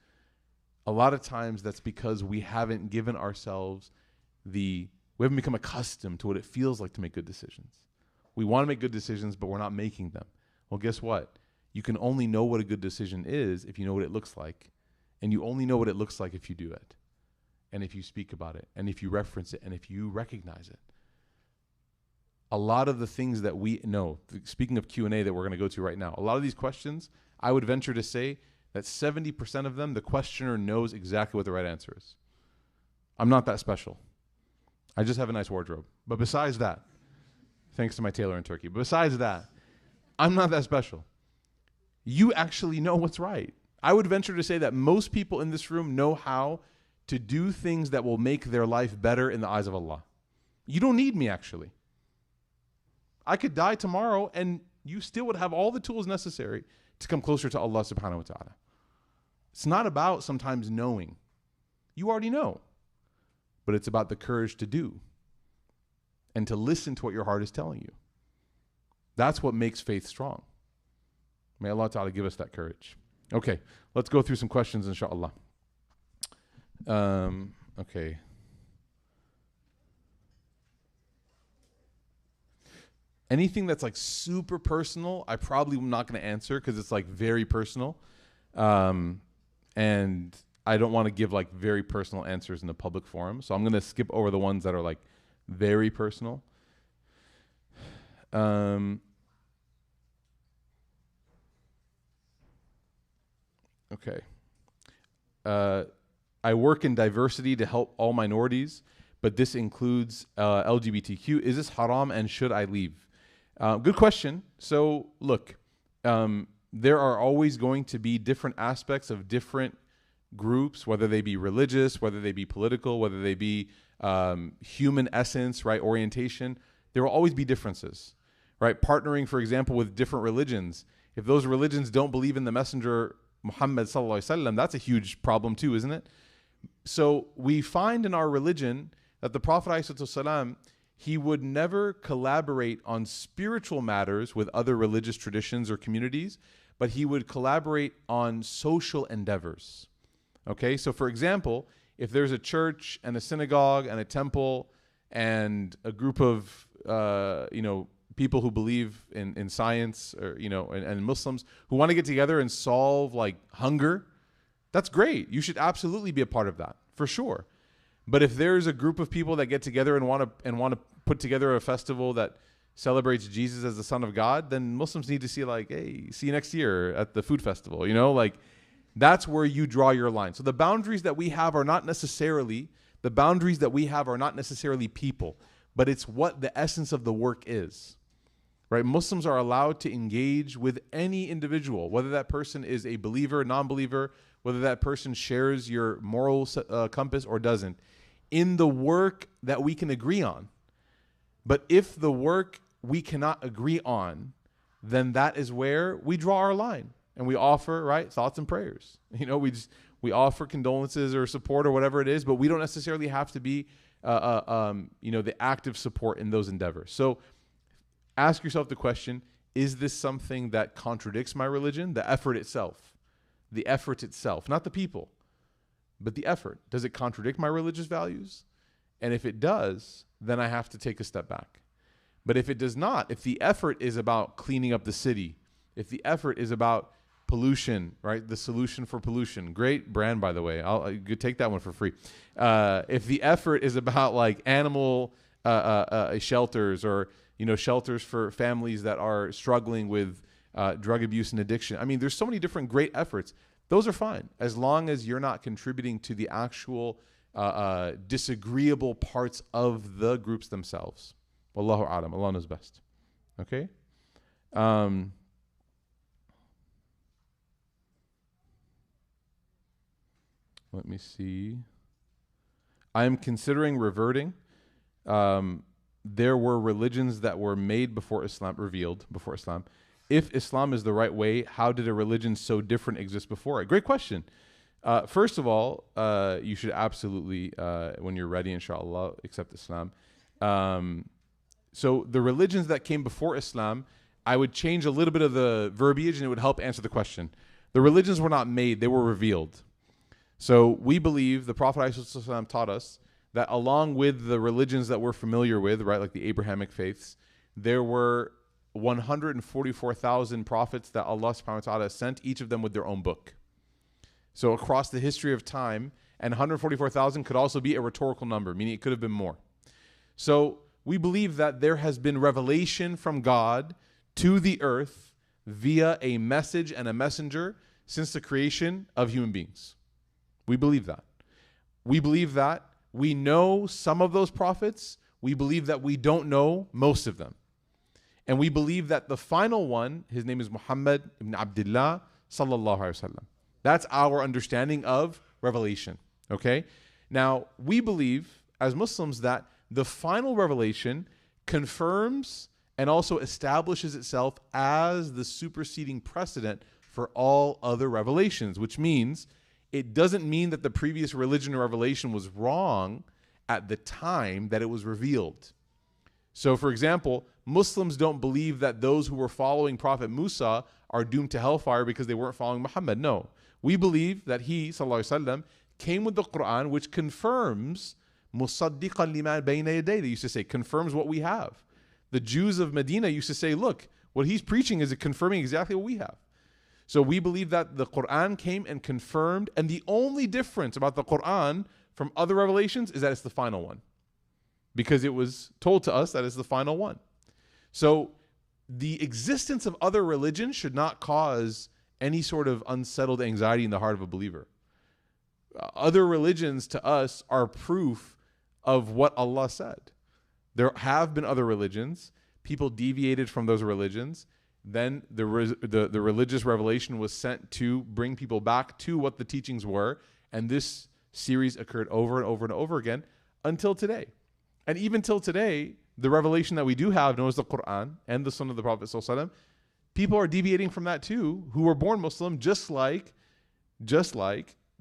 A lot of times that's because we haven't given ourselves we haven't become accustomed to what it feels like to make good decisions. We want to make good decisions, but we're not making them. Well, guess what? You can only know what a good decision is if you know what it looks like. And you only know what it looks like if you do it. And if you speak about it. And if you reference it. And if you recognize it. A lot of the things that we know, speaking of Q&A that we're going to go to right now, a lot of these questions, I would venture to say that 70% of them, the questioner knows exactly what the right answer is. I'm not that special. I just have a nice wardrobe. But besides that, thanks to my tailor in Turkey. But besides that, I'm not that special. You actually know what's right. I would venture to say that most people in this room know how to do things that will make their life better in the eyes of Allah. You don't need me, actually. I could die tomorrow and you still would have all the tools necessary to come closer to Allah subhanahu wa ta'ala. It's not about sometimes knowing. You already know. But it's about the courage to do and to listen to what your heart is telling you. That's what makes faith strong. May Allah ta'ala give us that courage. Okay, let's go through some questions, inshallah. Okay. Anything that's like super personal, I probably am not going to answer because it's like very personal. And I don't want to give like very personal answers in a public forum. So I'm going to skip over the ones that are like very personal. Okay. I work in diversity to help all minorities, but this includes LGBTQ. Is this haram and should I leave? Good question. So look, there are always going to be different aspects of different groups, whether they be religious, whether they be political, whether they be human essence, right, orientation. There will always be differences, right? Partnering, for example, with different religions. If those religions don't believe in the messenger Muhammad sallallahu alaihi wasallam, that's a huge problem too, isn't it? So we find in our religion that the Prophet ﷺ, he would never collaborate on spiritual matters with other religious traditions or communities, but he would collaborate on social endeavors. Okay, so for example, if there's a church and a synagogue and a temple and a group of people who believe in science, or and Muslims who want to get together and solve like hunger, that's great. You should absolutely be a part of that, for sure. But if there's a group of people that get together and want to put together a festival that celebrates Jesus as the Son of God, then Muslims need to see like, hey, see you next year at the food festival. That's where you draw your line. So the boundaries that we have are not necessarily people, but it's what the essence of the work is. Right? Muslims are allowed to engage with any individual, whether that person is a believer, non-believer, whether that person shares your moral compass or doesn't, in the work that we can agree on. But if the work we cannot agree on, then that is where we draw our line and we offer, right, thoughts and prayers. We offer condolences or support or whatever it is, but we don't necessarily have to be, the active support in those endeavors. So ask yourself the question, is this something that contradicts my religion? The effort itself, not the people, but the effort. Does it contradict my religious values? And if it does, then I have to take a step back. But if it does not, if the effort is about cleaning up the city, if the effort is about pollution, right? The solution for pollution. Great brand, by the way. I'll take that one for free. If the effort is about like animal shelters or shelters for families that are struggling with drug abuse and addiction. I mean, there's so many different great efforts. Those are fine as long as you're not contributing to the actual disagreeable parts of the groups themselves. Wallahu a'lam. Allah knows best. Okay. Let me see. I am considering reverting. There were religions that were made before Islam, revealed before Islam. If Islam is the right way, how did a religion so different exist before it? Great question. First of all, you should absolutely, when you're ready, inshallah, accept Islam. So the religions that came before Islam, I would change a little bit of the verbiage and it would help answer the question. The religions were not made, they were revealed. So we believe the Prophet ﷺ taught us that along with the religions that we're familiar with, right, like the Abrahamic faiths, there were 144,000 prophets that Allah subhanahu wa ta'ala sent, each of them with their own book. So across the history of time, and 144,000 could also be a rhetorical number, meaning it could have been more. So we believe that there has been revelation from God to the earth via a message and a messenger since the creation of human beings. We believe that. We believe that we know some of those prophets. We believe that we don't know most of them. And we believe that the final one, his name is Muhammad ibn Abdullah sallallahu alaihi wasallam. That's our understanding of revelation. Okay? Now, we believe as Muslims that the final revelation confirms and also establishes itself as the superseding precedent for all other revelations, which means it doesn't mean that the previous religion or revelation was wrong at the time that it was revealed. So, for example, Muslims don't believe that those who were following Prophet Musa are doomed to hellfire because they weren't following Muhammad. No. We believe that he, sallallahu alaihi wasallam, came with the Quran, which confirms musaddiqan lima bayna yaday. They used to say, confirms what we have. The Jews of Medina used to say, look, what he's preaching is confirming exactly what we have. So we believe that the Quran came and confirmed, and the only difference about the Quran from other revelations is that it's the final one, because it was told to us that it's the final one. So the existence of other religions should not cause any sort of unsettled anxiety in the heart of a believer. Other religions to us are proof of what Allah said. There have been other religions. People deviated from those religions. Then the religious revelation was sent to bring people back to what the teachings were. And this series occurred over and over and over again until today. And even till today, the revelation that we do have, known as the Quran and the Sunnah of the Prophet ﷺ, people are deviating from that too, who were born Muslim, just like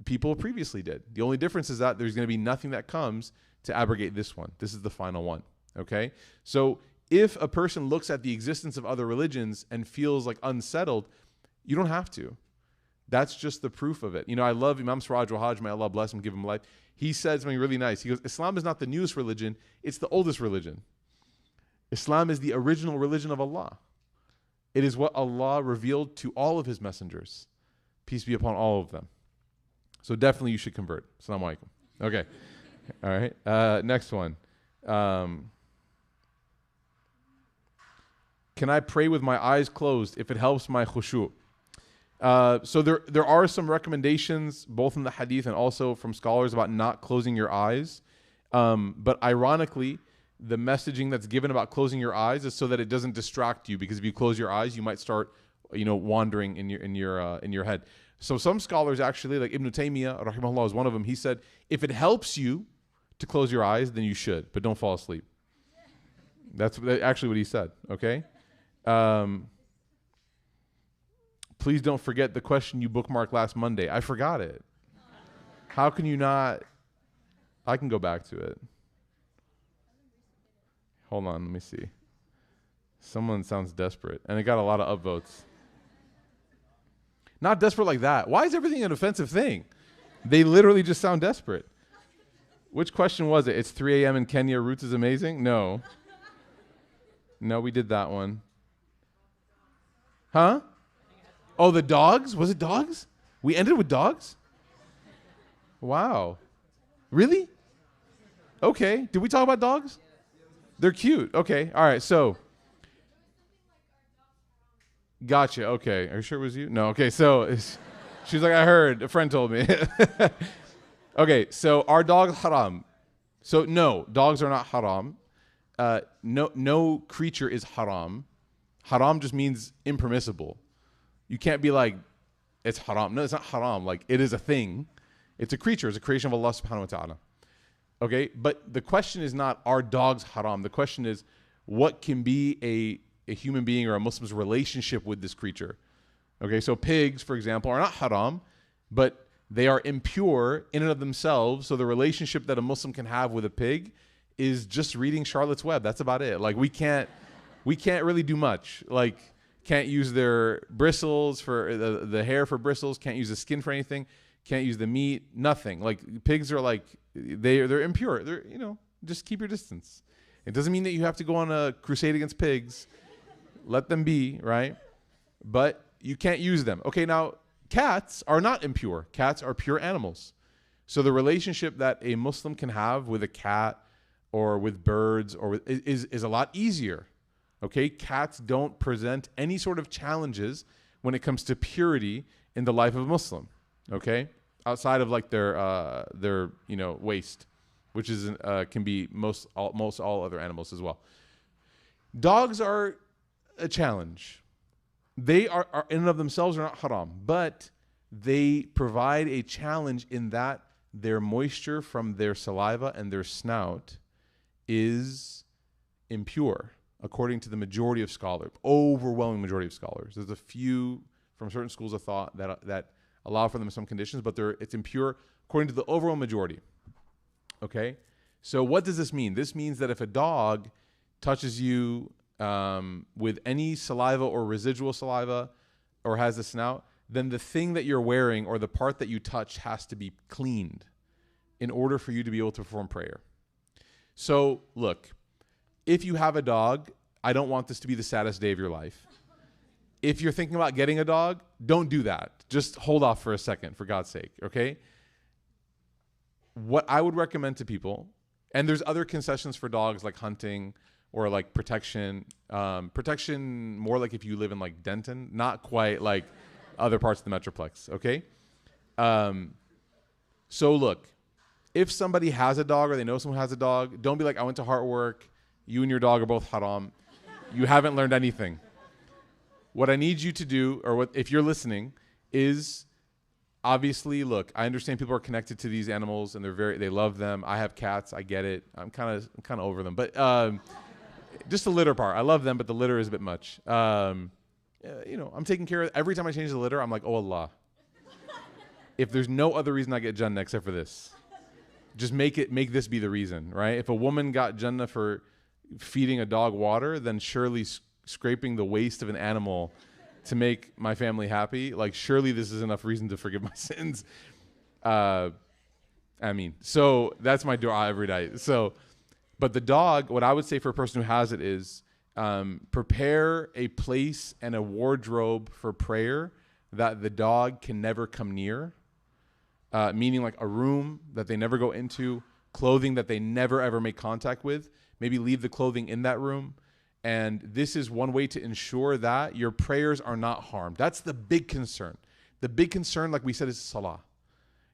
people previously did. The only difference is that there's going to be nothing that comes to abrogate this one. This is the final one. Okay? So if a person looks at the existence of other religions and feels like unsettled, you don't have to. That's just the proof of it. You know, I love Imam Siraj Wahaj, may Allah bless him, give him life. He said something really nice. He goes, Islam is not the newest religion, it's the oldest religion. Islam is the original religion of Allah. It is what Allah revealed to all of his messengers. Peace be upon all of them. So definitely you should convert. Assalamu alaikum. Okay. All right. Next one. Can I pray with my eyes closed if it helps my khushu'? So there are some recommendations, both in the hadith and also from scholars, about not closing your eyes. But ironically, the messaging that's given about closing your eyes is so that it doesn't distract you, because if you close your eyes, you might start, wandering in your head. So some scholars actually, like Ibn Taymiyyah, rahimahullah, is one of them. He said, if it helps you to close your eyes, then you should, but don't fall asleep. That's actually what he said. Okay. Please don't forget the question you bookmarked last Monday. I forgot it. How can you not? I can go back to it. Hold on, let me see. Someone sounds desperate, and it got a lot of upvotes. Not desperate like that. Why is everything an offensive thing? They literally just sound desperate. Which question was it? It's 3 a.m. in Kenya. Roots is amazing? No. No, we did that one. Huh? Oh, the dogs? Was it dogs? We ended with dogs? Wow. Really? Okay. Did we talk about dogs? They're cute. Okay. All right. So. Gotcha. Okay. Are you sure it was you? No. Okay. So she's like, I heard. A friend told me. Okay. So are dogs haram? So no, dogs are not haram. No creature is haram. Haram just means impermissible. You can't be like, it's haram. No, it's not haram. Like, it is a thing. It's a creature. It's a creation of Allah subhanahu wa ta'ala. Okay? But the question is not, are dogs haram? The question is, what can be a human being or a Muslim's relationship with this creature? Okay? So pigs, for example, are not haram, but they are impure in and of themselves. So the relationship that a Muslim can have with a pig is just reading Charlotte's Web. That's about it. Like, we can't really do much. Like, can't use their bristles for the hair for bristles, can't use the skin for anything, can't use the meat, nothing. Like, pigs are like, they're impure. They're, just keep your distance. It doesn't mean that you have to go on a crusade against pigs. Let them be, right? But you can't use them. Okay, now, cats are not impure. Cats are pure animals. So the relationship that a Muslim can have with a cat or with birds or is a lot easier. Okay, cats don't present any sort of challenges when it comes to purity in the life of a Muslim. Okay, outside of like their waste, which is can be most all other animals as well. Dogs are a challenge. They are in and of themselves are not haram, but they provide a challenge in that their moisture from their saliva and their snout is impure, according to the majority of scholars, overwhelming majority of scholars. There's a few from certain schools of thought that allow for them in some conditions, but it's impure according to the overall majority. Okay? So what does this mean? This means that if a dog touches you with any saliva or residual saliva or has a snout, then the thing that you're wearing or the part that you touch has to be cleaned in order for you to be able to perform prayer. So look, if you have a dog, I don't want this to be the saddest day of your life. If you're thinking about getting a dog, don't do that. Just hold off for a second, for God's sake, okay? What I would recommend to people, and there's other concessions for dogs like hunting or like protection. Protection more like if you live in like Denton, not quite like other parts of the Metroplex, okay? So look, if somebody has a dog or they know someone has a dog, don't be like, I went to Heartwork, you and your dog are both haram. You haven't learned anything. What I need you to do, or what if you're listening, is obviously, look, I understand people are connected to these animals and they love them. I have cats, I get it. I'm kind of over them. But just the litter part. I love them, but the litter is a bit much. I'm taking care of every time I change the litter, I'm like, oh Allah. If there's no other reason I get Jannah except for this, just make this be the reason, right? If a woman got Jannah for feeding a dog water, then surely scraping the waste of an animal to make my family happy, like surely this is enough reason to forgive my sins. So that's my dua every night. So, but the dog, what I would say for a person who has it is prepare a place and a wardrobe for prayer that the dog can never come near, meaning like a room that they never go into, clothing that they never ever make contact with. Maybe leave the clothing in that room. And this is one way to ensure that your prayers are not harmed. That's the big concern. The big concern, like we said, is salah.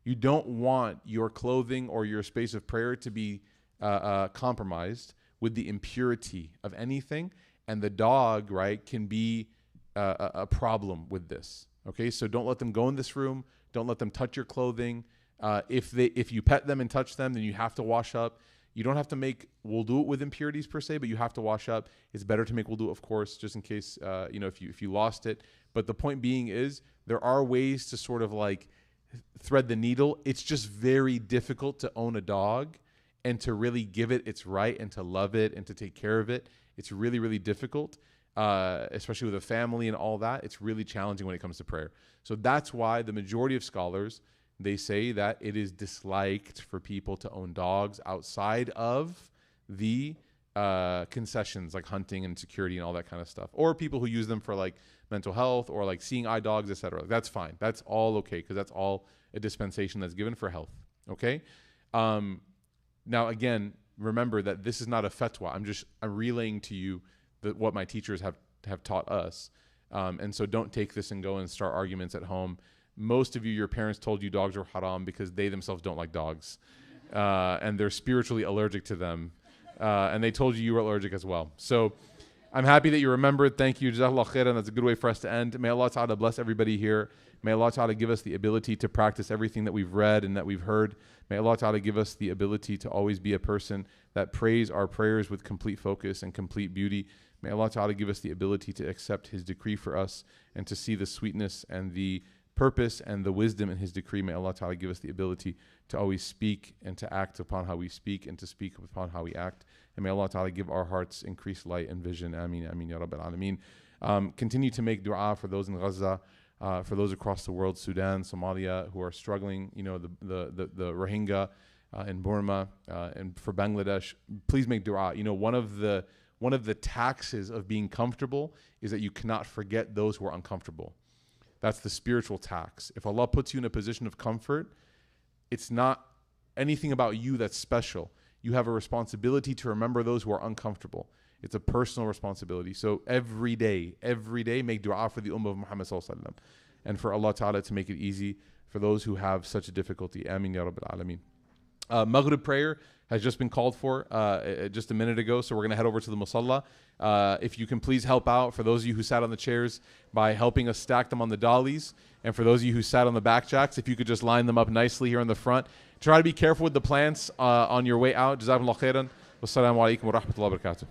You don't want your clothing or your space of prayer to be compromised with the impurity of anything. And the dog, right, can be a problem with this. Okay, so don't let them go in this room. Don't let them touch your clothing. If you pet them and touch them, then you have to wash up. You don't have to make wudu with impurities per se, but you have to wash up. It's better to make wudu, of course, just in case, if you lost it. But the point being is there are ways to sort of like thread the needle. It's just very difficult to own a dog and to really give it its right and to love it and to take care of it. It's really, really difficult, especially with a family and all that. It's really challenging when it comes to prayer. So that's why the majority of scholars, they say that it is disliked for people to own dogs outside of the concessions like hunting and security and all that kind of stuff, or people who use them for like mental health or like seeing eye dogs, etc. That's fine. That's all okay because that's all a dispensation that's given for health. Okay. Now again, remember that this is not a fatwa. I'm relaying to you what my teachers have taught us, and so don't take this and go and start arguments at home. Most of you, your parents told you dogs are haram because they themselves don't like dogs. And they're spiritually allergic to them. And they told you were allergic as well. So I'm happy that you remembered. Thank you. Jazakallah khairan. That's a good way for us to end. May Allah Ta'ala bless everybody here. May Allah Ta'ala give us the ability to practice everything that we've read and that we've heard. May Allah Ta'ala give us the ability to always be a person that prays our prayers with complete focus and complete beauty. May Allah Ta'ala give us the ability to accept His decree for us and to see the sweetness and the purpose and the wisdom in His decree. May Allah Ta'ala give us the ability to always speak and to act upon how we speak and to speak upon how we act. And may Allah Ta'ala give our hearts increased light and vision. Ameen, ameen, ya Rabbil Alameen. Continue to make dua for those in Gaza, for those across the world, Sudan, Somalia, who are struggling, the Rohingya in Burma, and for Bangladesh. Please make dua. One of the taxes of being comfortable is that you cannot forget those who are uncomfortable. That's the spiritual tax. If Allah puts you in a position of comfort, it's not anything about you that's special. You have a responsibility to remember those who are uncomfortable. It's a personal responsibility. So every day, make dua for the ummah of Muhammad sallallahu alaihi wasallam, and for Allah Ta'ala to make it easy for those who have such a difficulty. Ameen ya Rabbil Alameen. Maghrib prayer has just been called for just a minute ago, so we're going to head over to the musalla. If you can please help out, for those of you who sat on the chairs, by helping us stack them on the dollies, and for those of you who sat on the back jacks, if you could just line them up nicely here in the front. Try to be careful with the plants on your way out. Jazakumullah khairan. Wassalamu alaikum wa rahmatullahi wa barakatuh.